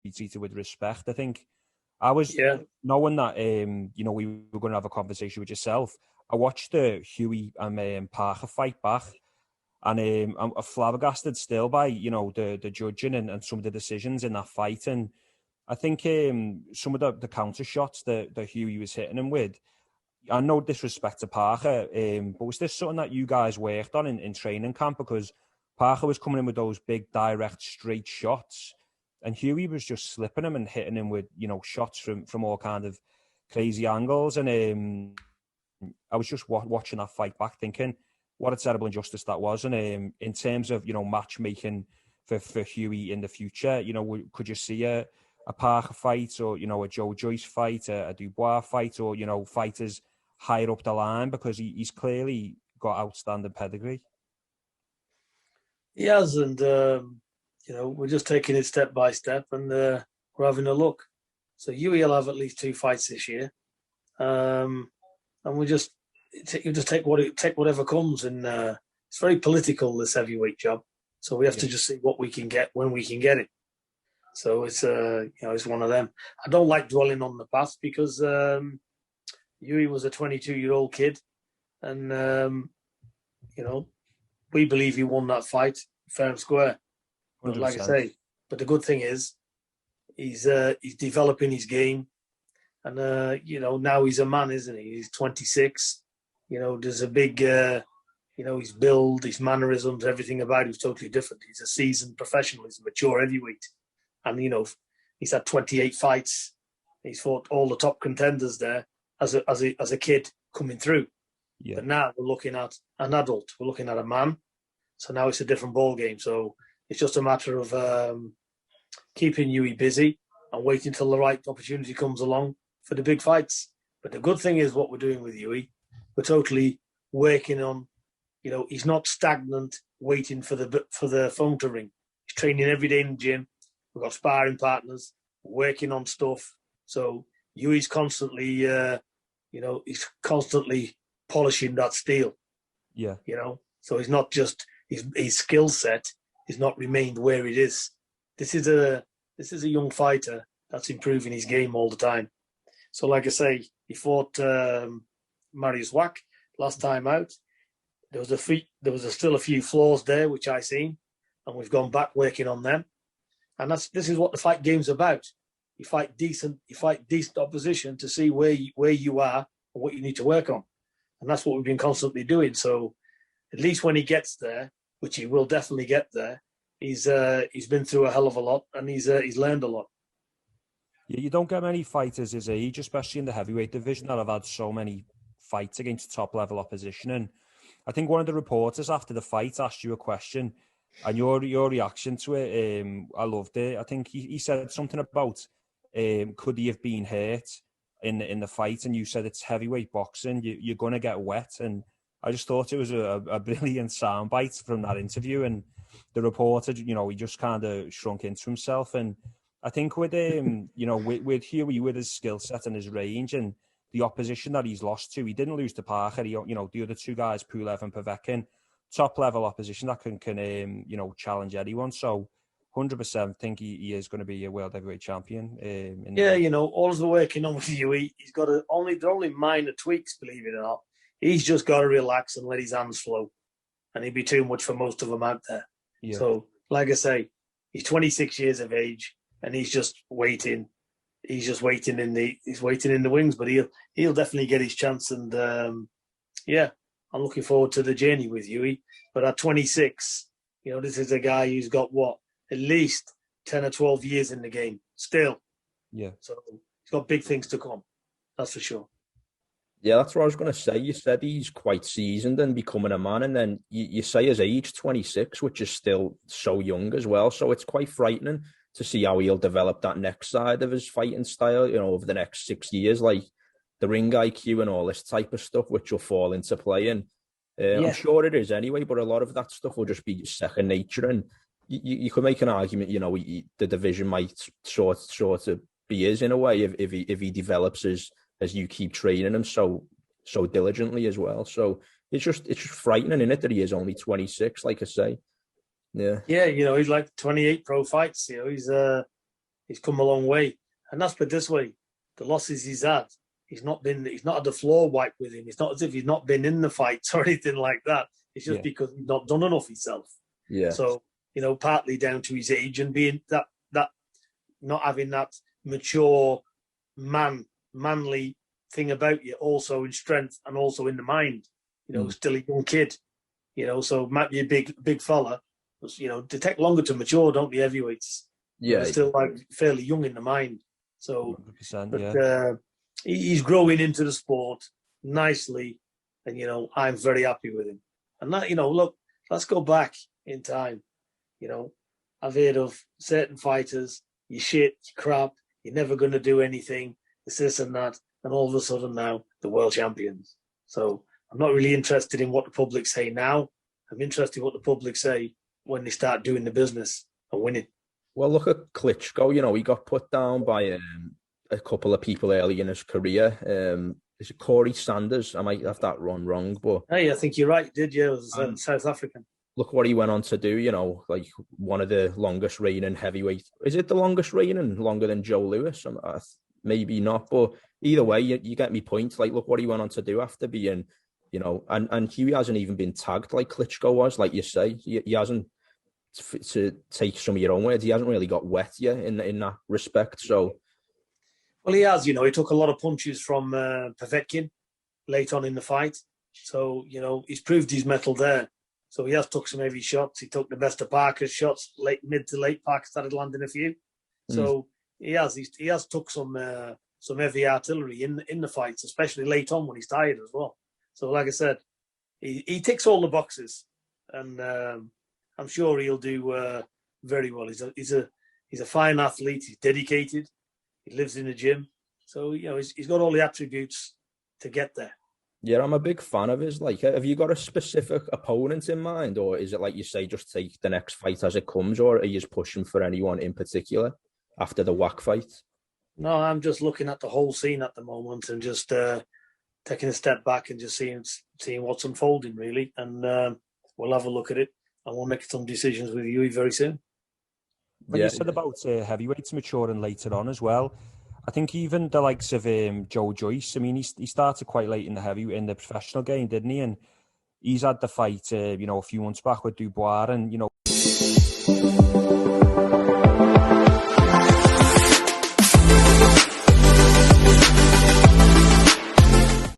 be treated with respect. I think I was knowing that, we were going to have a conversation with yourself. I watched the Hughie and Parker fight back, and I'm flabbergasted still by, the judging and some of the decisions in that fight. And I think some of the counter shots that Hughie was hitting him with, I no disrespect to Parker, but was this something that you guys worked on in training camp? Because Parker was coming in with those big, direct, straight shots, and Hughie was just slipping him and hitting him with, shots from all kind of crazy angles. And I was just watching that fight back thinking, what a terrible injustice that was. And in terms of, matchmaking for Hughie in the future, could you see a Parker fight or, a Joe Joyce fight, a Dubois fight, or, fighters higher up the line? Because he's clearly got outstanding pedigree. He has, and, we're just taking it step by step, and we're having a look. So Hughie will have at least 2 fights this year. And we just take whatever comes, and it's very political, this heavyweight job. So we have to just see what we can get when we can get it. So it's it's one of them. I don't like dwelling on the past because Hughie was a 22-year-old kid, and we believe he won that fight fair and square. But like I say, but the good thing is he's developing his game, and now he's a man, isn't he? He's 26. There's a big his build, his mannerisms, everything about him is totally different. He's a seasoned professional. He's a mature heavyweight, and he's had 28 fights. He's fought all the top contenders there as a kid coming through. Yeah. But now we're looking at an adult. We're looking at a man. So now it's a different ball game. So it's just a matter of keeping Hughie busy and waiting till the right opportunity comes along for the big fights. But the good thing is what we're doing with Hughie, we're totally working on. He's not stagnant, waiting for the phone to ring. He's training every day in the gym. We've got sparring partners, working on stuff. So Hughie's constantly, he's constantly polishing that steel. Yeah. So he's not just his skill set is not remained where it is. This is a young fighter that's improving his game all the time. So like I say, he fought Marius Wack last time out. There was still a few flaws there which I seen, and we've gone back working on them. And this is what the fight game's about. You fight decent opposition to see where you are and what you need to work on. And that's what we've been constantly doing. So at least when he gets there, which he will definitely get there, he's been through a hell of a lot, and he's learned a lot. Yeah, you don't get many fighters his age, especially in the heavyweight division, that have had so many fights against top level opposition. And I think one of the reporters after the fight asked you a question, and your reaction to it, I loved it. I think he said something about could he have been hurt in the fight, and you said it's heavyweight boxing, you're going to get wet. And I just thought it was a brilliant soundbite from that interview. And the reporter, he just kind of shrunk into himself. And I think with with Hughie, with his skill set and his range and the opposition that he's lost to, he didn't lose to Parker. The other two guys, Pulev and Povetkin, top level opposition that can challenge anyone. So 100% think he is going to be a world heavyweight champion. All the working on with Hughie, he's got only minor tweaks, believe it or not. He's just got to relax and let his hands flow, and he'd be too much for most of them out there. Yeah. So, like I say, he's 26 years of age, and he's just waiting. He's just waiting in the wings, but he'll definitely get his chance. And I'm looking forward to the journey with Hughie. But at 26, this is a guy who's got at least 10 or 12 years in the game still. Yeah. So he's got big things to come. That's for sure. Yeah, that's what I was going to say. You said he's quite seasoned and becoming a man, and then you say his age, 26, which is still so young as well. So it's quite frightening to see how he'll develop that next side of his fighting style, over the next 6 years, like the ring IQ and all this type of stuff, which will fall into play. And I'm sure it is anyway, but a lot of that stuff will just be second nature. And you could make an argument, the division might sort of be his in a way if he develops as you keep training him so diligently as well. So it's just frightening, isn't it, that he is only 26, like I say. Yeah. Yeah, he's like 28 pro fights. He's He's come a long way. And that's put this way, the losses he's had, he's not had the floor wiped with him. It's not as if he's not been in the fights or anything like that. It's just because he's not done enough himself. Yeah. So, partly down to his age and being that not having that mature manly thing about you, also in strength and also in the mind. Still a young kid. So might be a big fella. They take longer to mature, don't the heavyweights? Yeah. They're still fairly young in the mind. So, he's growing into the sport nicely, and I'm very happy with him. And that, look, let's go back in time. I've heard of certain fighters, you shit, you crap, you're never going to do anything, it's this and that, and all of a sudden now the world champions. So I'm not really interested in what the public say now. I'm interested in what the public say when they start doing the business and winning. Well, look at Klitschko. He got put down by a couple of people early in his career. Is it Corey Sanders? I might have that wrong, but hey, I think you're right. Did you? It was South African. Look what he went on to do. Like one of the longest reigning heavyweight. Is it the longest reigning? Longer than Joe Louis? Maybe not, but either way, you get me point. Like, look what he went on to do after being, and Hughie hasn't even been tagged like Klitschko was. Like you say, he hasn't. To take some of your own words, he hasn't really got wet yet in that respect. So, well, he has. He took a lot of punches from Povetkin late on in the fight. So, he's proved his mettle there. So he has took some heavy shots. He took the best of Parker's shots, mid to late. Parker started landing a few. So he has took some heavy artillery in the fights, especially late on when he's tired as well. So, like I said, he ticks all the boxes, and I'm sure he'll do very well. He's a fine athlete. He's dedicated. He lives in the gym, so he's got all the attributes to get there. Yeah, I'm a big fan of his. Like, have you got a specific opponent in mind, or is it like you say, just take the next fight as it comes, or are you just pushing for anyone in particular after the WAC fight? No, I'm just looking at the whole scene at the moment and just taking a step back and just seeing what's unfolding, really. And we'll have a look at it, and we'll make some decisions with Hughie very soon. When you said about heavyweights maturing later on as well, I think even the likes of Joe Joyce, I mean, he started quite late in the professional game, didn't he? And he's had the fight, a few months back with Dubois, and,